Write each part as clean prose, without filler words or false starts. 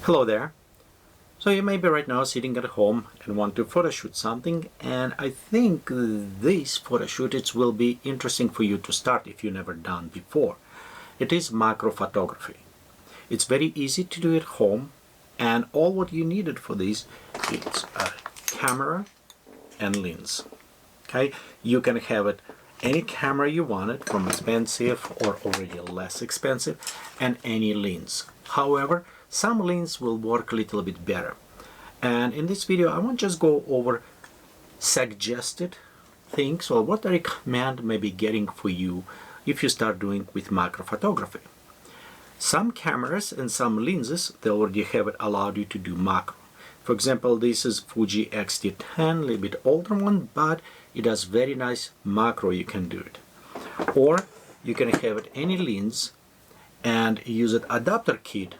Hello there. So you may be right now sitting at home and want to photo shoot something, and I think this photo shoot it will be interesting for you to start if you never done before. It is macro photography. It's very easy to do at home, and all what you needed for this is a camera and lens. Okay, you can have it any camera you wanted, from expensive or already less expensive, and any lens. However, some lens will work a little bit better. And in this video, I want to just go over suggested things, or what I recommend maybe getting for you if you start doing with macro photography. Some cameras and some lenses, they already have it allowed you to do macro. For example, this is Fuji X-T10, a little bit older one, but it does very nice macro. You can do it. Or you can have it any lens and use an adapter kit,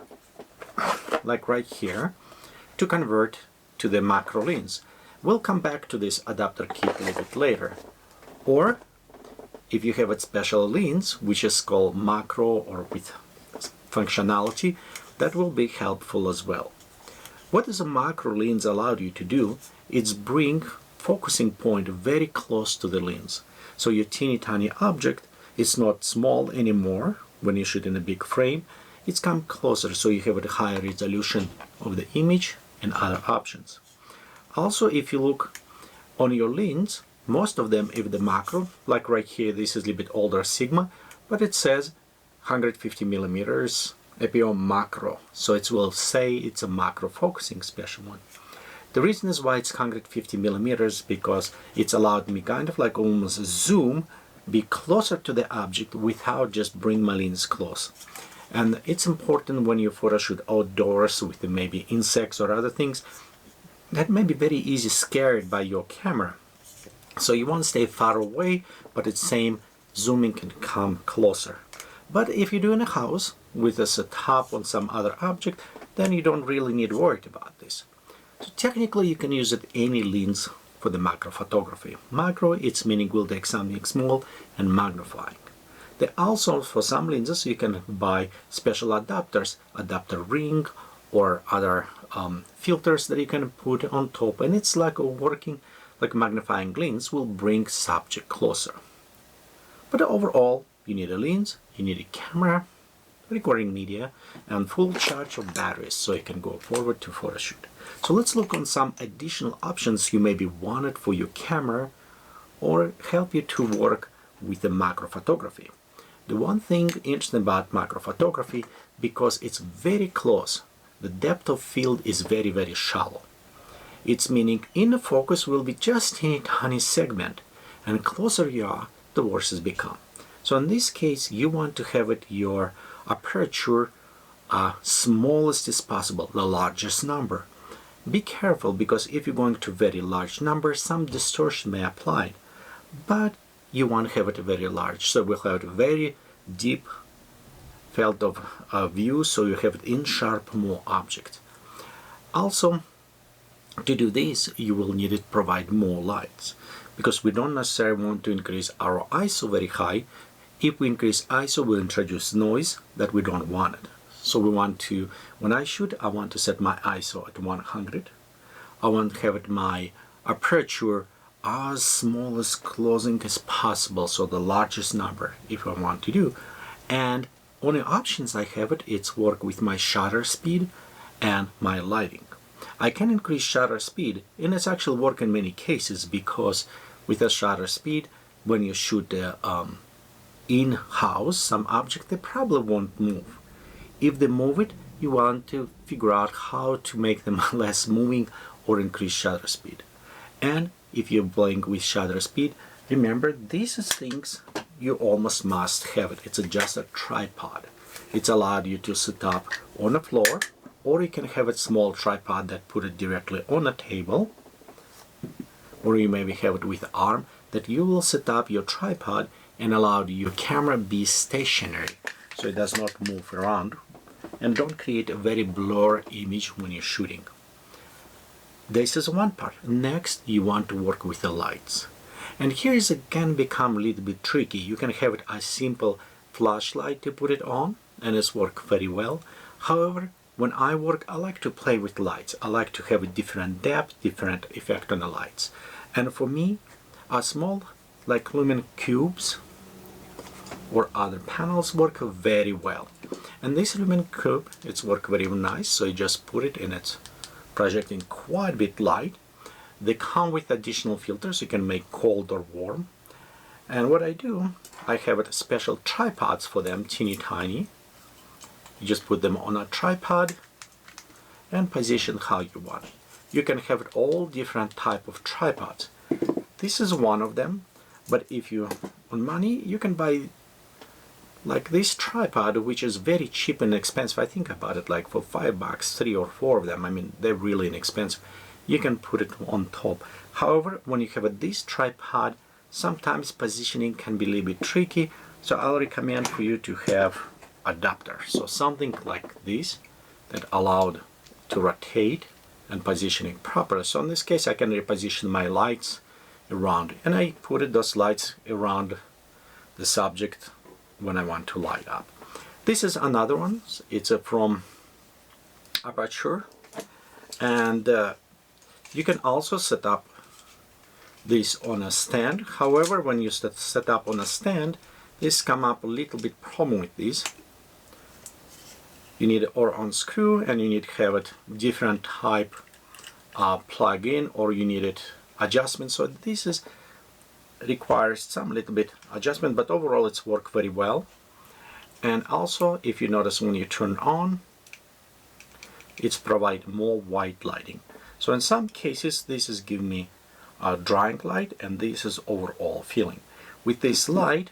like right here, to convert to the macro lens. We'll come back to this adapter kit a little bit later. Or if you have a special lens, which is called macro or with functionality, that will be helpful as well. What does a macro lens allow you to do? It's bring focusing point very close to the lens. So your teeny tiny object is not small anymore when you shoot in a big frame. It's come closer, so you have a higher resolution of the image and other options. Also, if you look on your lens, most of them, if the macro, like right here, this is a little bit older Sigma, but it says 150 millimeters APO macro, so it will say it's a macro focusing special one. The reason is why it's 150 millimeters, because it's allowed me kind of like almost zoom, be closer to the object without just bring my lens close. And it's important when you photo shoot outdoors with maybe insects or other things that may be very easy scared by your camera. So you want to stay far away, but it's same zooming can come closer. But if you're doing a house with a setup on some other object, then you don't really need to worry about this. So technically you can use it any lens for the macro photography. Macro, it's meaning we'll take something small and magnifying. They also, for some lenses, you can buy special adapters, adapter ring or other filters that you can put on top, and it's like a working, like magnifying lens will bring subject closer. But overall, you need a lens, you need a camera, recording media, and full charge of batteries so you can go forward to photo shoot. So let's look on some additional options you maybe wanted for your camera or help you to work with the macro photography. The one thing interesting about macro photography, because it's very close, the depth of field is very, very shallow. It's meaning in the focus will be just in a tiny segment, and closer you are, the worse it becomes. So in this case, you want to have it your aperture smallest as possible, the largest number. Be careful, because if you're going to very large numbers, some distortion may apply, but you want to have it very large, so we'll have a very deep field of view, so you have it in sharp more object. Also, to do this, you will need to provide more lights, because we don't necessarily want to increase our ISO very high. If we increase ISO, we'll introduce noise that we don't want it. So we want to, when I shoot, I want to set my ISO at 100. I want to have it my aperture as small as closing as possible, so the largest number if I want to do. And only options I have it's work with my shutter speed and my lighting. I can increase shutter speed, and it's actually work in many cases, because with a shutter speed, when you shoot in-house some object, they probably won't move. If they move it, you want to figure out how to make them less moving or increase shutter speed. And if you're playing with shutter speed, remember these are things you almost must have it. It's just a tripod. It's allowed you to set up on the floor, or you can have a small tripod that put it directly on a table, or you maybe have it with an arm that you will set up your tripod and allow your camera be stationary so it does not move around and don't create a very blurry image when you're shooting. This is one part. Next, you want to work with the lights. And here is again become a little bit tricky. You can have it a simple flashlight to put it on, and it's work very well. However, when I work, I like to play with lights. I like to have a different depth, different effect on the lights. And for me, a small like lumen cubes or other panels work very well. And this lumen cube, it's work very nice. So you just put it and it's projecting quite a bit light. They come with additional filters. You can make cold or warm. And what I do, I have special tripods for them, teeny tiny. You just put them on a tripod and position how you want. You can have all different type of tripods. This is one of them, but if you want money, you can buy like this tripod, which is very cheap and expensive. I think I bought it like for $5, 3 or 4 of them. I mean, they're really inexpensive. You can put it on top. However, when you have this tripod, sometimes positioning can be a little bit tricky. So I'll recommend for you to have adapter. So something like this that allowed to rotate and positioning properly. So in this case, I can reposition my lights around, and I put those lights around the subject when I want to light up. This is another one. It's from Aperture, and you can also set up this on a stand. However, when you set up on a stand, this come up a little bit problem with this. You need it or unscrew, and you need to have it different type plug-in, or you need it adjustment. So this is requires some little bit adjustment, but overall it's worked very well. And also, if you notice, when you turn on, it's provide more white lighting. So in some cases, this is giving me a drying light, and this is overall filling. With this light,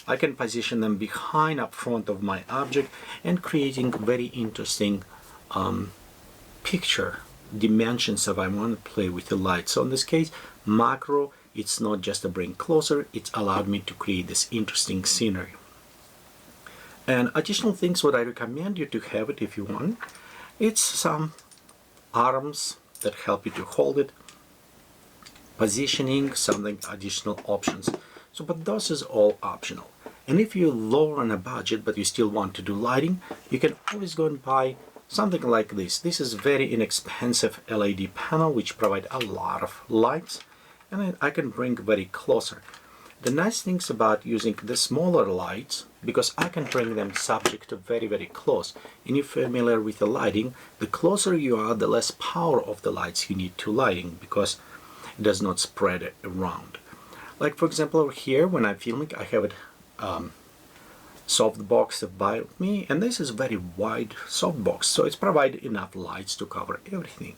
I can position them behind up front of my object and creating very interesting picture dimensions if I want to play with the light. So in this case, macro, it's not just to bring closer, it's allowed me to create this interesting scenery. And additional things what I recommend you to have it if you want, it's some arms that help you to hold it, positioning, something additional options. So, but those is all optional. And if you're lower on a budget but you still want to do lighting, you can always go and buy something like this. This is very inexpensive LED panel which provide a lot of lights, and I can bring very closer. The nice things about using the smaller lights, because I can bring them subject to very close. And if you're familiar with the lighting, the closer you are, the less power of the lights you need to lighting, because it does not spread it around. Like for example over here, when I'm filming, I have it softbox by me, and this is very wide softbox, so it's provided enough lights to cover everything.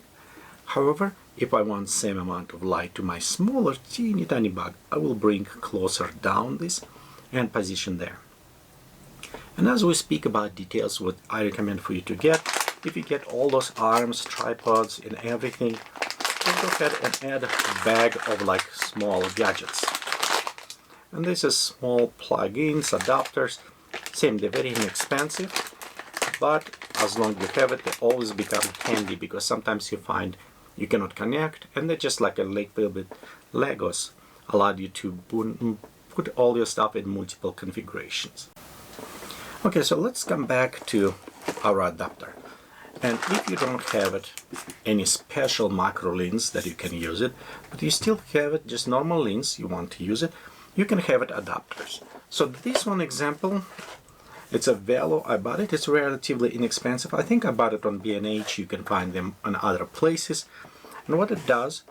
However, if I want same amount of light to my smaller teeny tiny bug, I will bring closer down this and position there. And as we speak about details, what I recommend for you to get, if you get all those arms, tripods and everything, just go ahead and add a bag of like small gadgets. And this is small plugins, adapters. Same, they're very inexpensive, but as long as you have it, they always become handy, because sometimes you find you cannot connect, and they're just like a little bit Legos, allow you to put all your stuff in multiple configurations. Okay, so let's come back to our adapter. And if you don't have it any special macro lens that you can use it, but you still have it just normal lens, you want to use it, you can have it adapters. So this one example, it's a Velo. I bought it. It's relatively inexpensive. I think I bought it on B&H. You can find them on other places. And what it does,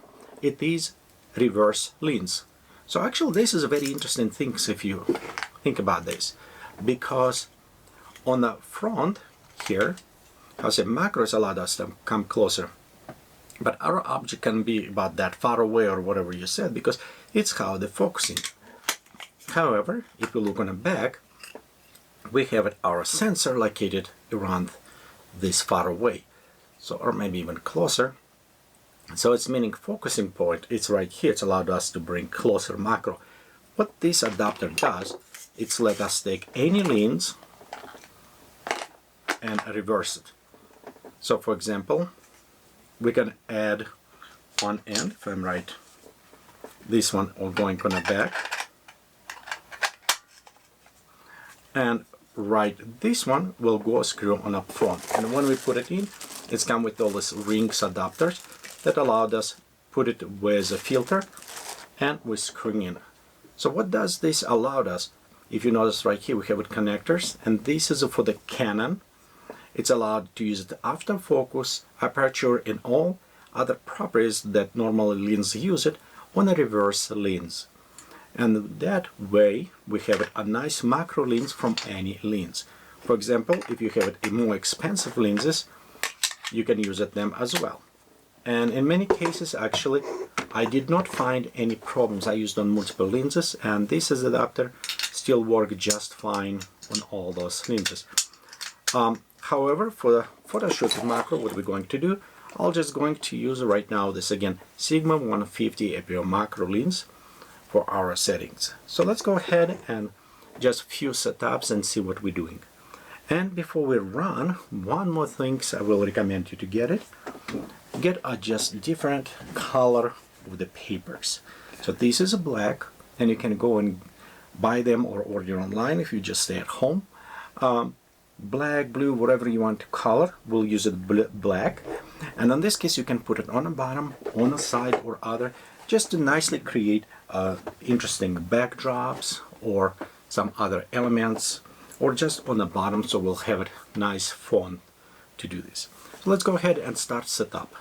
it is reverse lens. So actually this is a very interesting thing if you think about this, because on the front here, how say macros allowed us to come closer, but our object can be about that far away or whatever you said, because it's how they're focusing. However, if you look on the back, we have our sensor located around this far away, so or maybe even closer. So it's meaning focusing point, it's right here. It's allowed us to bring closer macro. What this adapter does, it's let us take any lens and reverse it. So for example, we can add one end, if I'm right, this one all going on the back. And right, this one will go screw on up front, and when we put it in, it's come with all these rings adapters that allowed us put it with a filter and with screwing in. So what does this allow us? If you notice right here we have it connectors, and this is for the Canon. It's allowed to use the autofocus, aperture, and all other properties that normally lenses use it on a reverse lens. And that way we have a nice macro lens from any lens. For example, if you have a more expensive lenses, you can use them as well. And in many cases, actually, I did not find any problems. I used on multiple lenses, and this is adapter still work just fine on all those lenses. However, for the photo shoot macro, what we're going to do, I'm just going to use right now this again Sigma 150 APO macro lens for our settings. So let's go ahead and just few setups and see what we're doing. And before we run, one more thing I will recommend you to get a just different color of the papers. So this is a black, and you can go and buy them or order online if you just stay at home. Black, blue, whatever you want to color, we'll use it black. And in this case you can put it on the bottom, on the side or other, just to nicely create interesting backdrops or some other elements, or just on the bottom, so we'll have it nice font to do this. So let's go ahead and start setup.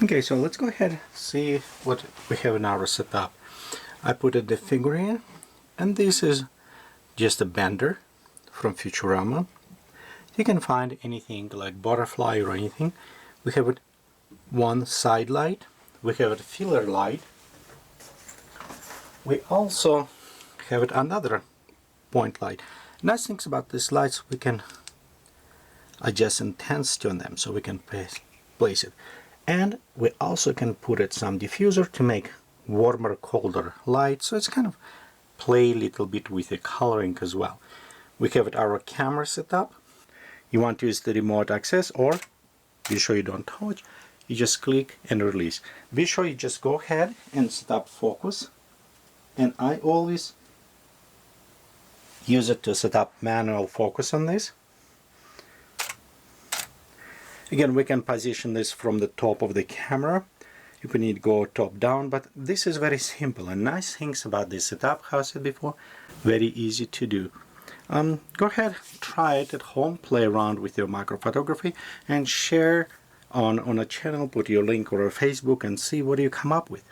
Okay, so let's go ahead and see what we have in our setup. I put the figurine, and this is just a bender from Futurama. You can find anything like butterfly or anything. We have it one side light, we have a filler light, we also have it another point light. Nice things about these lights, we can adjust intensity on them, so we can place it. And we also can put it some diffuser to make warmer, colder light, so it's kind of play a little bit with the coloring as well. We have our camera setup. You want to use the remote access, or be sure you don't touch, you just click and release. Be sure you just go ahead and set up focus, and I always use it to set up manual focus on this. Again, we can position this from the top of the camera if we need to go top down, but this is very simple, and nice things about this setup, how I said before, very easy to do. Go ahead, try it at home, play around with your macro photography, and share on a channel, put your link or a Facebook, and see what you come up with.